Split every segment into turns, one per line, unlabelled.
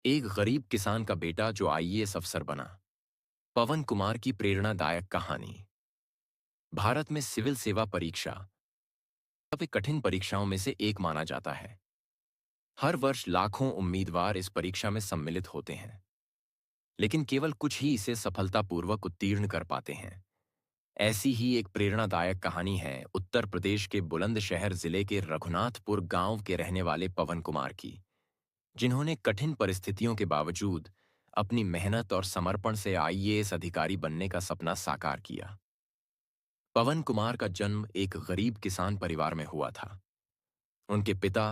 एक गरीब किसान का बेटा जो आईएएस अफसर बना। पवन कुमार की प्रेरणादायक कहानी। भारत में सिविल सेवा परीक्षा सबसे कठिन परीक्षाओं में से एक माना जाता है। हर वर्ष लाखों उम्मीदवार इस परीक्षा में सम्मिलित होते हैं, लेकिन केवल कुछ ही इसे सफलतापूर्वक उत्तीर्ण कर पाते हैं। ऐसी ही एक प्रेरणादायक कहानी है उत्तर प्रदेश के बुलंदशहर जिले के रघुनाथपुर गांव के रहने वाले पवन कुमार की, जिन्होंने कठिन परिस्थितियों के बावजूद अपनी मेहनत और समर्पण से आईएएस अधिकारी बनने का सपना साकार किया। पवन कुमार का जन्म एक गरीब किसान परिवार में हुआ था। उनके पिता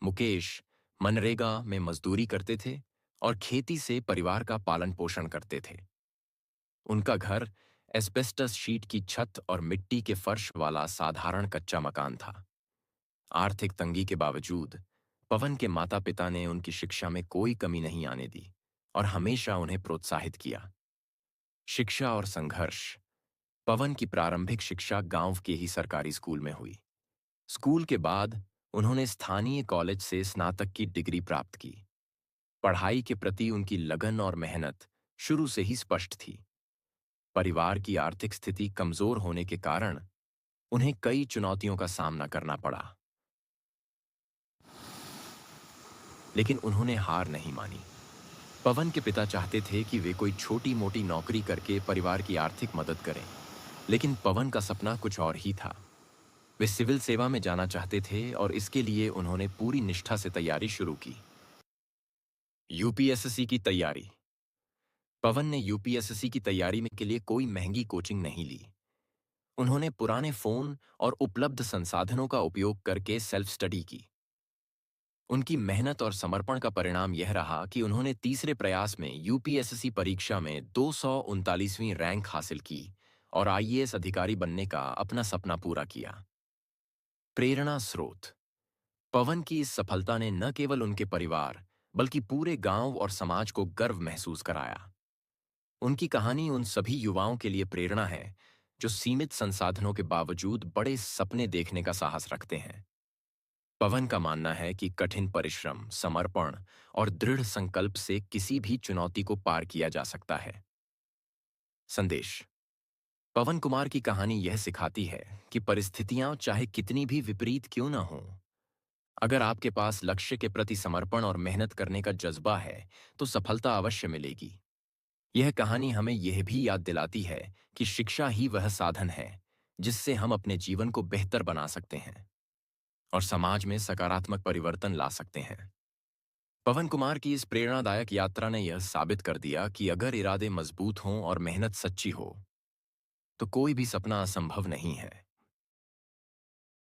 मुकेश मनरेगा में मजदूरी करते थे और खेती से परिवार का पालन पोषण करते थे। उनका घर एस्बेस्टस शीट की छत और मिट्टी के फर्श वाला साधारण कच्चा मकान था। आर्थिक तंगी के बावजूद पवन के माता पिता ने उनकी शिक्षा में कोई कमी नहीं आने दी और हमेशा उन्हें प्रोत्साहित किया। शिक्षा और संघर्ष। पवन की प्रारंभिक शिक्षा गांव के ही सरकारी स्कूल में हुई। स्कूल के बाद उन्होंने स्थानीय कॉलेज से स्नातक की डिग्री प्राप्त की। पढ़ाई के प्रति उनकी लगन और मेहनत शुरू से ही स्पष्ट थी। परिवार की आर्थिक स्थिति कमजोर होने के कारण उन्हें कई चुनौतियों का सामना करना पड़ा, लेकिन उन्होंने हार नहीं मानी। पवन के पिता चाहते थे कि वे कोई छोटी मोटी नौकरी करके परिवार की आर्थिक मदद करें, लेकिन पवन का सपना कुछ और ही था। वे सिविल सेवा में जाना चाहते थे और इसके लिए उन्होंने पूरी निष्ठा से तैयारी शुरू की। यूपीएससी की तैयारी। पवन ने यूपीएससी की तैयारी में के लिए कोई महंगी कोचिंग नहीं ली। उन्होंने पुराने फोन और उपलब्ध संसाधनों का उपयोग करके सेल्फ स्टडी की। उनकी मेहनत और समर्पण का परिणाम यह रहा कि उन्होंने तीसरे प्रयास में यूपीएससी परीक्षा में 239वीं रैंक हासिल की और आईएएस अधिकारी बनने का अपना सपना पूरा किया। प्रेरणा स्रोत। पवन की इस सफलता ने न केवल उनके परिवार बल्कि पूरे गांव और समाज को गर्व महसूस कराया। उनकी कहानी उन सभी युवाओं के लिए प्रेरणा है जो सीमित संसाधनों के बावजूद बड़े सपने देखने का साहस रखते हैं। पवन का मानना है कि कठिन परिश्रम, समर्पण और दृढ़ संकल्प से किसी भी चुनौती को पार किया जा सकता है। संदेश। पवन कुमार की कहानी यह सिखाती है कि परिस्थितियां चाहे कितनी भी विपरीत क्यों ना हों, अगर आपके पास लक्ष्य के प्रति समर्पण और मेहनत करने का जज्बा है तो सफलता अवश्य मिलेगी। यह कहानी हमें यह भी याद दिलाती है कि शिक्षा ही वह साधन है जिससे हम अपने जीवन को बेहतर बना सकते हैं और समाज में सकारात्मक परिवर्तन ला सकते हैं। पवन कुमार की इस प्रेरणादायक यात्रा ने यह साबित कर दिया कि अगर इरादे मजबूत हों और मेहनत सच्ची हो तो कोई भी सपना असंभव नहीं है।